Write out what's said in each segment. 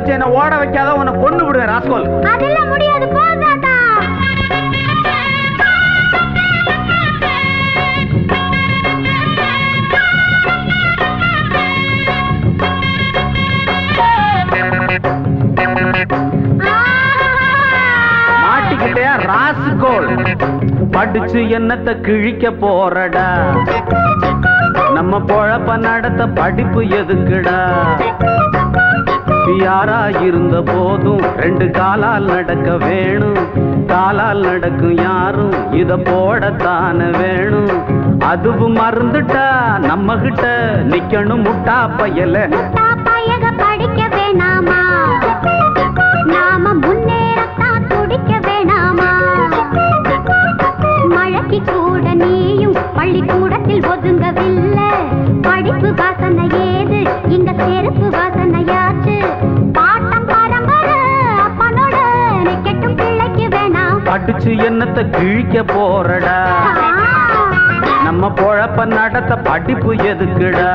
வச்சு என்ன ஓட வைக்காத, உன்னை கொண்டு விடுவேன் ராஸ்கோல். அதெல்லாம் முடியாது, போ தாத்தா. மாட்டிக்கிட்டே ராஸ்கோல். படிச்சு என்னத்தை கிழிக்க போறடா, நம்ம பொழப்ப நடத்த படிப்பு எதுக்குடா? யாரா இருந்த போதும் ரெண்டு காலால் நடக்க வேணும், காலால் நடக்கும் யாரும் இத போடத்தான வேணும். அதுவும் மறந்துட்டா நம்ம கிட்ட நிக்கணும் முட்டா பயல. படிக்க வேணாமா, நாம முன்னேறத்தான் துடிக்க வேணாமா? மழைக்கு கூட நீயும் பள்ளிக்கூடத்தில் ஒதுங்கவில்லை. படிப்பு வாசனை ஏது, இங்க செருப்பு வாசனையாச்சு. பாட்டம் பரம்பரை அப்பனோட கெட்டும் பிள்ளைக்கு வேணாம். படிச்சு என்னத்தை கிழிக்க போறடா, நம்ம பொழப்ப நடத்த படிப்பு எதுக்குடா?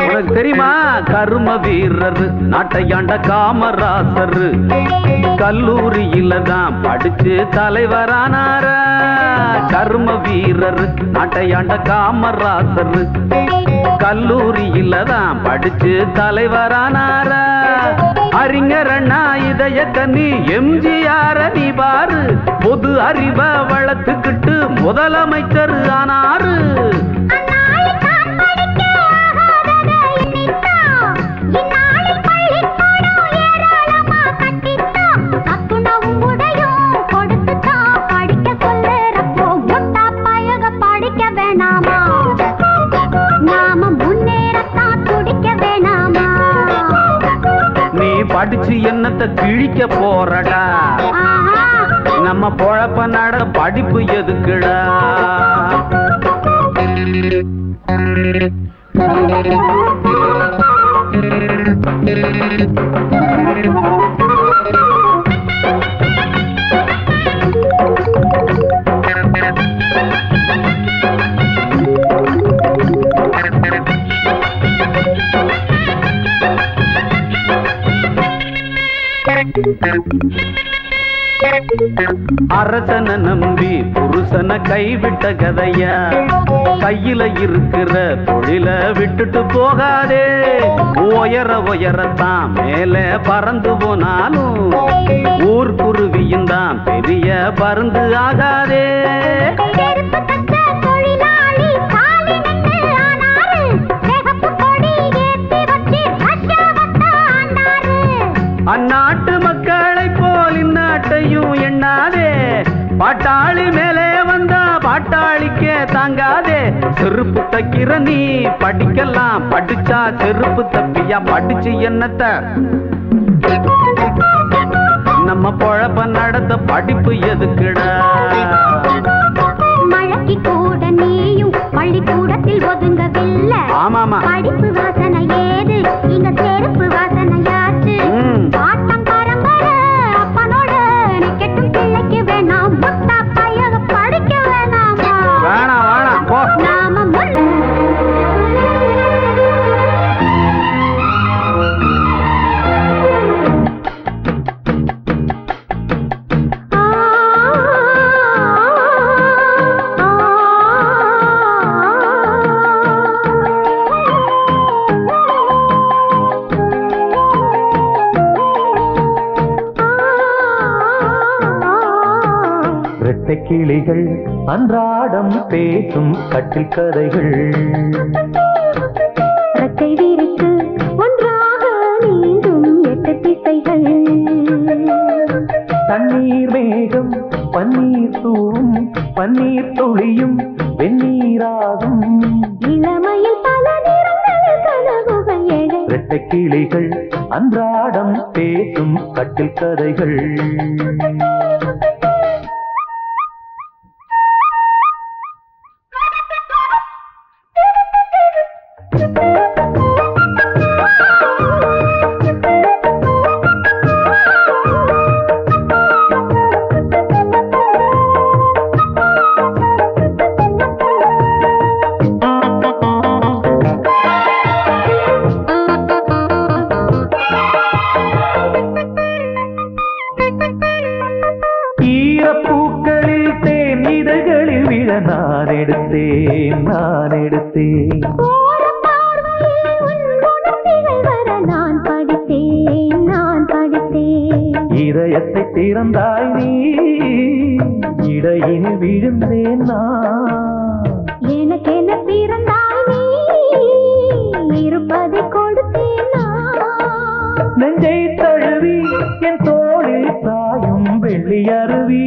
உனக்கு தெரியுமா, கரும வீரர் நாட்டையாண்ட காமராசர் கல்லூரியில தான் படிச்சு தலைவரானார. கரும வீரர் நாட்டையாண்ட காமராசர் கல்லூரியில தான் படிச்சு தலைவரானார. அறிஞர் அண்ணா இதய கண்ணி எம்ஜிஆர் நீ பாரு, பொது அறிவை வளர்த்துக்கிட்டு முதலமைச்சர் ஆனாரு. படிச்சு என்னத்தை கிழிக்க போறடா, நம்ம பொழப்ப நட படிப்பு எதுக்குடா? அரசனை நம்பி புருஷனை கைவிட்ட கதையா, கையில இருக்கிற தொழில விட்டுட்டு போகாதே. உயரத்தான் மேல பறந்து போனாலும் ஊர்க்குருவியும் தான் பெரிய பருந்து ஆகாதே. அந்நாட்டு மக்களை போல் இந்நாட்டையும் எண்ணாதே. பாட்டாளி மேலே வந்தா பாட்டாளிக்கே தாங்காதே. செருப்பு தைக்கிற நீ படிக்கலாம், படிச்சா செருப்பு தப்பியா? படிச்சு என்னத்த நம்ம பொழப்ப நடத்த படிப்பு எதுக்குடா? மழைக்கு கூட நீயும் பள்ளிக்கூடத்தில் ஒதுங்கவில்லை. ஆமாமா, படிப்பு வாசனை ஏது, இங்க செருப்பு வாசனையாச்சு. பாட்டம் பரம்பரை அப்பனோட கெட்டும் பிள்ளைக்கு வேணாம். முட்டா பையக படிக்க வேணாமா? வேணாம் வேணாம் போ. நாம கிளிகள் அன்றாடம் பேசும் கட்டில் கதைகள், ரெக்கை விரித்து ஒன்றாக நீந்தும் 8 திசைகள். தண்ணீர் மேகம் பன்னீர் தூவும், பன்னீர் துளியும் வெந்நீராகும். இளமையில் பல நிறங்கள் கனவுகள் எழ இரட்டை கிளிகள் அன்றாடம் பேசும் கட்டில் கதைகள். ஈரப்பூக்களில் தேன் இதழ்களில் விழ நான் எடுத்தேன் இதயத்தை திறந்தாய் நீ, இடையினில் விழுந்தேன் நான். எனக்கென பிறந்தாய் நீ, இருப்பதை கொடுத்தேன் நான். நெஞ்சை தழுவி என் தோளில் சாயும் வெள்ளி அருவி.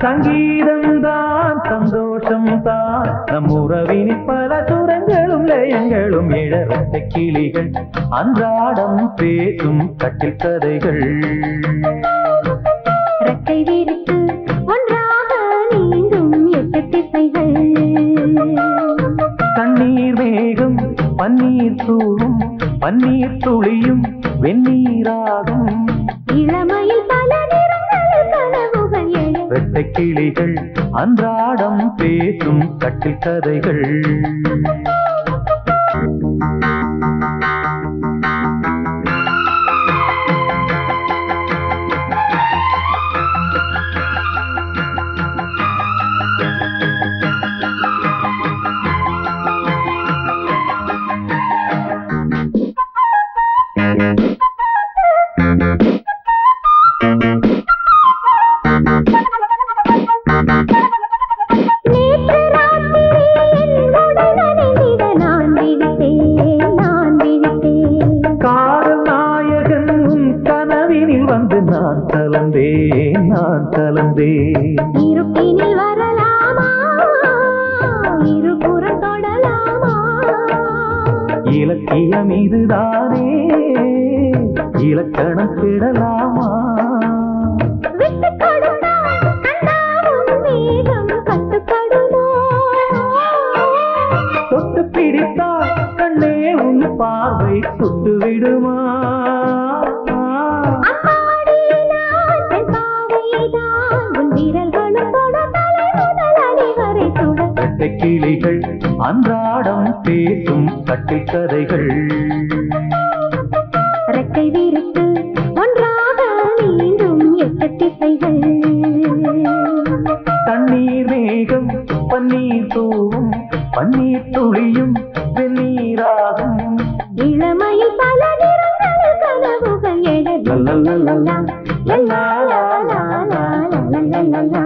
சங்கீதம்தான் சந்தோஷம்தான் நம் உறவினில் பல சுரங்களும் லயங்களும் இழரட்ட கிளிகள் அன்றாடம் பேசும் கட்டில் கதைகள். ரெக்கை விரித்து ஒன்றாக நீந்தும் 8 திசைகள். தண்ணீர் மேகம் பன்னீர் தூவும் பன்னீர் துளியும் வெந்நீராகும். இளமையில் பல நிறங்கள் கனவுகள் எழ இரட்டை கிளிகள் அன்றாடம் பேசும் கட்டில் கதைகள். நான் கலந்தேன் இருப்பினில் வரலாமா, இருபுறம் தொடலாமா? இலக்கியம் இதுதானே, இலக்கணம் கிடலாமா? விட்டுக் கொடுத்தால் கண்ணாவும் வேகம் கட்டுப்படுமோ? தொட்டு பிடித்தால் கண்ணே உன் பார்வை சுட்டு விடுமா? கிளிகள் அன்றாடம் பேசும் கட்டில் கதைகள். ரெக்கை விரித்து ஒன்றாக நீந்தும் 8 திசைகள். தண்ணீர் மேகம் பன்னீர் தூவும் பன்னீர் துளியும் வெந்நீராகும். இளமையில் பல நிறங்கள் கனவுகள் எழ. லல்லல்லல்லா லல்லல்லல்லா லல்லல்லல்லா.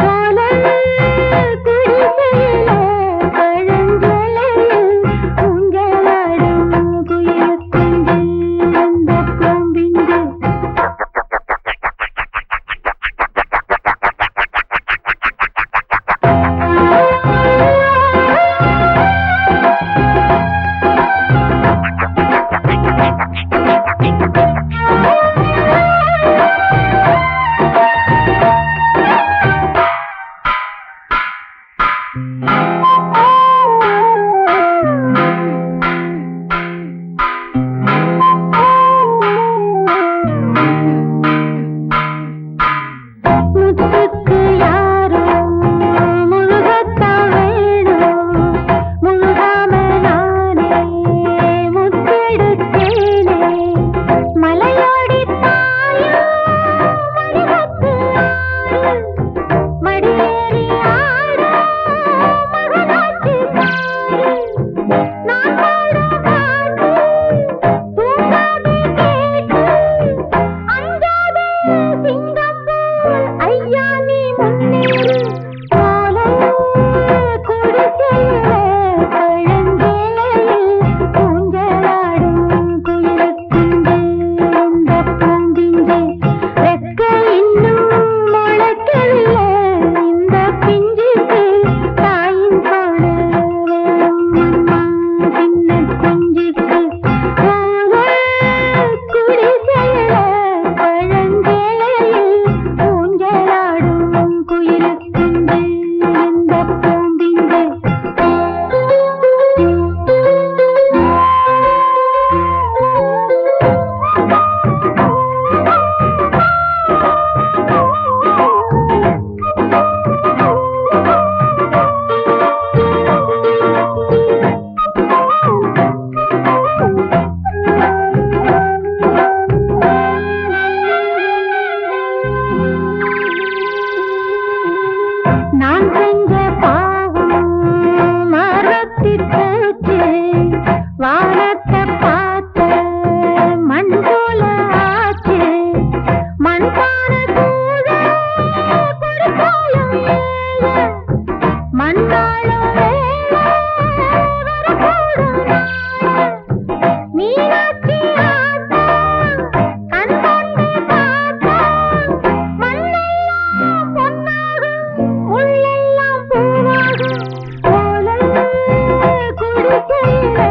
ஓல நான் செஞ்ச பாவம் மரத்தில் போச்சு வானத்தை பார்த்த மண் போல ஆச்சு மண்பான கூட கொடுத்தாலும் ஏழை மண்ணாளும் வேலை வரக்கூடும் மீனாட்சி ஆத்தா கண் கொண்டு பார்த்தா மண்ணெல்லாம் பொன்னாகும் முள்ளெல்லாம் பூவாகும் ஓலை குடிசையிலே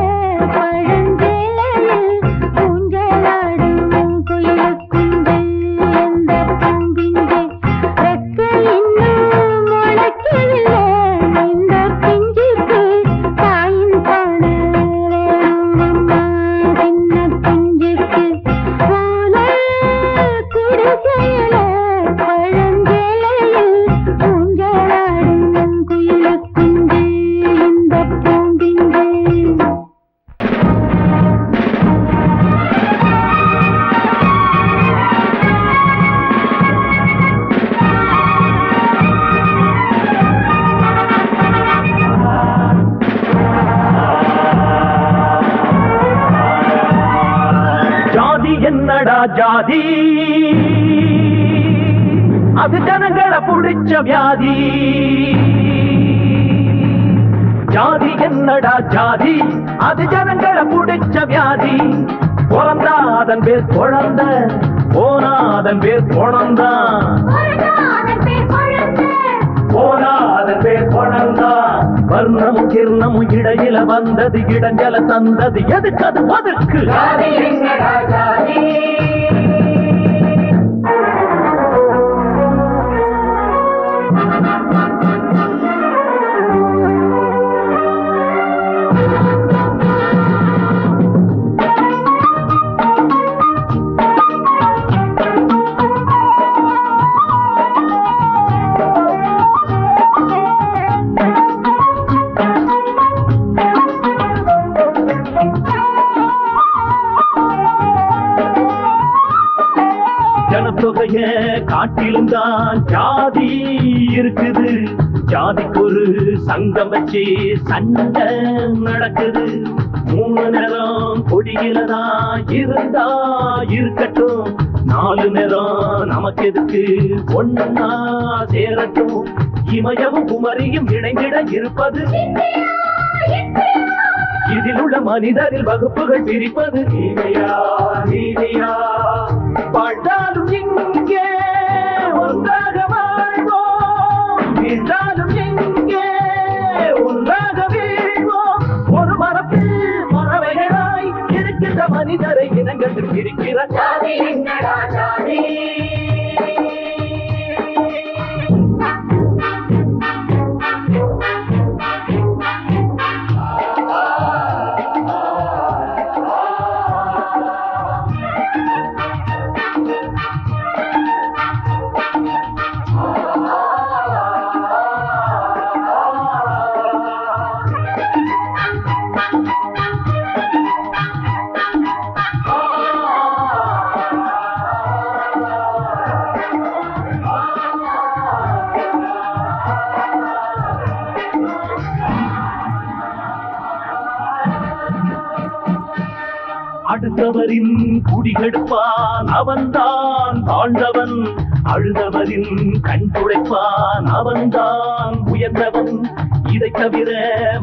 பழஞ்சேலையில் ஊஞ்சலாடும் குயிலுக்குண்டு எந்த பூம்பிங்கே ரெக்கை இன்னும் முளைக்கவில்லை இந்த பிஞ்சுக்கு தாயின் பானை வேணுமம்மா சின்ன பிஞ்சுக்கு ஓலை குடிசையிலே பழஞ்சேலையில் ஊஞ்சலாடும் குயிலுக்குண்டு இந்த பூம்பிங்கே ஜாதி என்னடா ஜாதி அது ஜனங்களை புடிச்ச வியாதி ஜாதி என்னடா ஜாதி அது ஜனங்களை புடிச்ச வியாதி பிறந்தா அதன் பேர் குழந்த போனா அதன் பேர் குழந்தா போனா அதன் பேர் குழந்தா வர்ணமும் கிர்ணமும் இடையில வந்தது இடஞ்சல தந்தது எதுக்கு அது ஒதுக்கு ஜனத்தொகைய காட்டிலும் தான் ஜாதி இருக்குது ஜாதிக்கு ஒரு சங்கம் வச்சு சண்டை நடக்குது 3 நேரம் கொடியிலதான் இருந்தா இருக்கட்டும் 4 நேரம் நமக்கு எதுக்கு ஒன்னா சேரட்டும் இமயமும் குமரியும் இணைந்திட இருப்பது இதில் உள்ள மனிதரில் வகுப்புகள் பிரிப்பது நீதியா நீதியா வாழ்ந்தாலும் இங்கே ஒன்றாக வாழ்வோம் வீழ்ந்தாலும் இங்கே ஒன்றாக வீழ்வோம் ஒரு மரத்தில் மரவைகளாய் இருக்கின்ற மனிதரை இனங்கள் இருக்கிற ஜாதி என்னடா ஜாதி அடுத்தவரின் குடிகெடுப்பான் அவன்தான் தாழ்ந்தவன் அழுதவரின் கண் துடைப்பான் அவன்தான் உயர்ந்தவன் இதை தவிர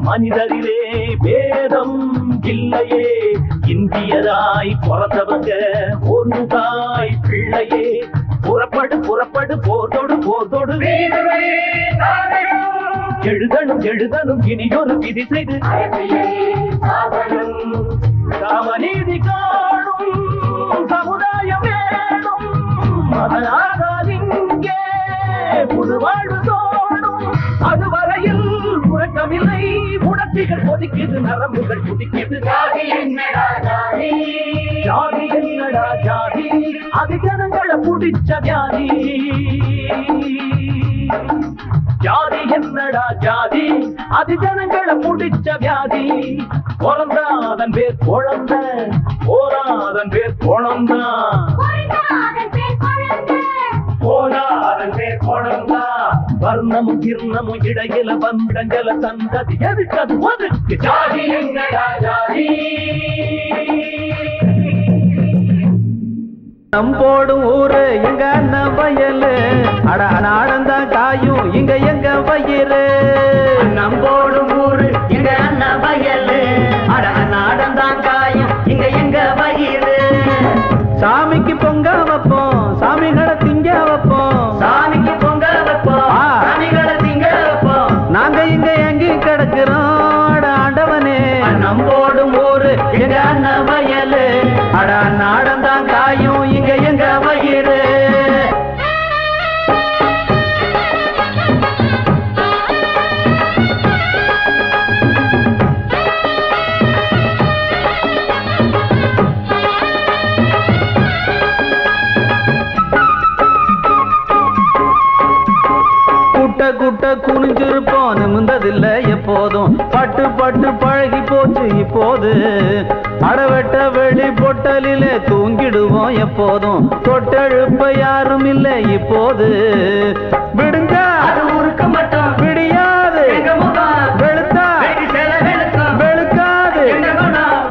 மனிதரிலே பேதம் இல்லையே இந்தியராய் பிறந்தவங்க ஒரு தாய் பிள்ளையே புறப்படு புறப்படு போர்தோடு போர்தோடு எழுதணும் எழுதணும் இனியொரு விதி செய்து சமநீதி காணும் சமுதாயம் வேணும் அதனால் இங்கே புது வாழ்வு தோணும் அதுவரையில் உறக்கமில்லை உணர்ச்சிகள் கொதிக்குது நரம்புகள் துடிக்குது ஜாதி என்னடா ஜாதி ஜாதி என்னடா ஜாதி அது ஜனங்களை புடிச்ச வியாதி ஜாதி என்னடா ஜாதி அது ஜனங்களை புடிச்ச வியாதி பிறந்தா அதன் பேர் குழந்த போனா அதன் பேர் குழந்தா போனா அதன் பேர் குழந்தா வர்ண வர்ணமும் கிர்ணமும் இடையில வந்தஞ்சல சந்ததி எதுக்கு அது ஒதுக்கு ஜாதி எங்கடா ஜாதி நம்போடும் ஊரு எங்க அண்ணன் வயலு அட நாடந்தான் காயும் இங்க எங்க வயிறு நம்போடும் ஊரு எங்க அண்ணன் வயலு அட நாடந்தான் காயும் இங்க எங்க வயிறு சாமிக்கு பொங்க வைப்போம் சாமிகளை திங்க வைப்போம் சாமிக்கு பொங்க வைப்போம் சாமிகளை திங்க வைப்போம் நாங்க இங்க எங்கி கிடக்கிறோம் அட ஆண்டவனே நம்போடும் ஊரு எங்க அண்ணன் வயலு அட நாடந்தான் காயும் இங்க எங்க வயிறு குட்ட குனிஞ்சிருப்போம் நிமிந்ததில்ல எப்போதும் பட்டு பட்டு பழகி போச்சு இப்போது அடவெட்ட வெளி பொட்டலிலே தூங்கிடுவோம் எப்போதும் தொட்டெழுப்ப யாரும் இல்லை இப்போது விடுங்க அது உருக்க மட்டும் விடியாது வெளுத்தா வெளுக்காது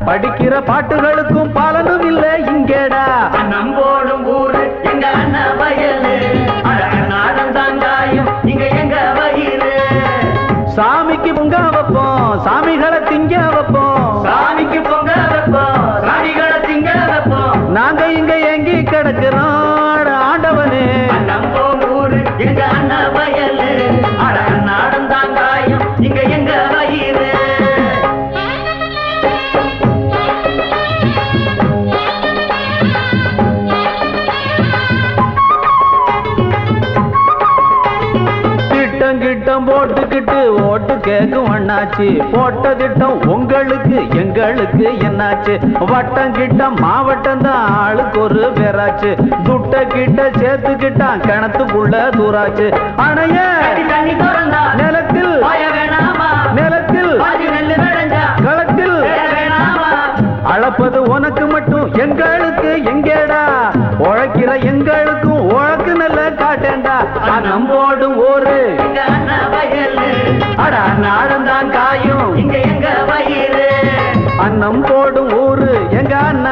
படிக்கிற பாட்டுகளுக்கும் பலனும் இல்லை இங்கேடா நம்போடும் ஊரு எங்க அண்ணன் வயலு நாடந்தாங்காயும் இங்க எங்க வயிறு சாமிக்கு பொங்க வைப்போம் சாமிகளை திங்க வைப்போம் சாமிக்கு பொங்க வைப்போம் சாமிகளை திங்க வைப்போம் நாங்க இங்க எங்கி கிடக்கிறோம் ஆண்டவனே நம்போடும் ஊரு எங்க அண்ணன் வயலு நாடந்தாங்காயும் இங்க எங்க வயிறு திட்டம் போட்டுக்கிட்டு ஓட்டு கேக்கும் அண்ணாச்சி போட்ட திட்டம் உங்களுக்கு எங்களுக்கு என்னாச்சு வட்டம் கிட்டம் மாவட்டம் தான் ஆளுக்கு ஒரு பேராச்சு துட்ட கிட்ட சேர்த்துக்கிட்டான் கிணத்துக்குள்ள தூராச்சு அணைய தண்ணி திறந்தா நிலத்தில் வேணாமா நிலத்தில் நெல்லு விளைஞ்சா களத்தில் வேணாமா அளப்பது உனக்கு மட்டும் எங்களுக்கு எங்கேடா உழைக்கிற எங்களுக்கும் உழக்கு நல்ல காட்டேண்டா நம்போடும் ஊரு எங்க அண்ணன் வயலு அட நாடந்தான் காயும் இங்க எங்க வயிறு அன்னம் போடும் ஊரு எங்க அண்ணன்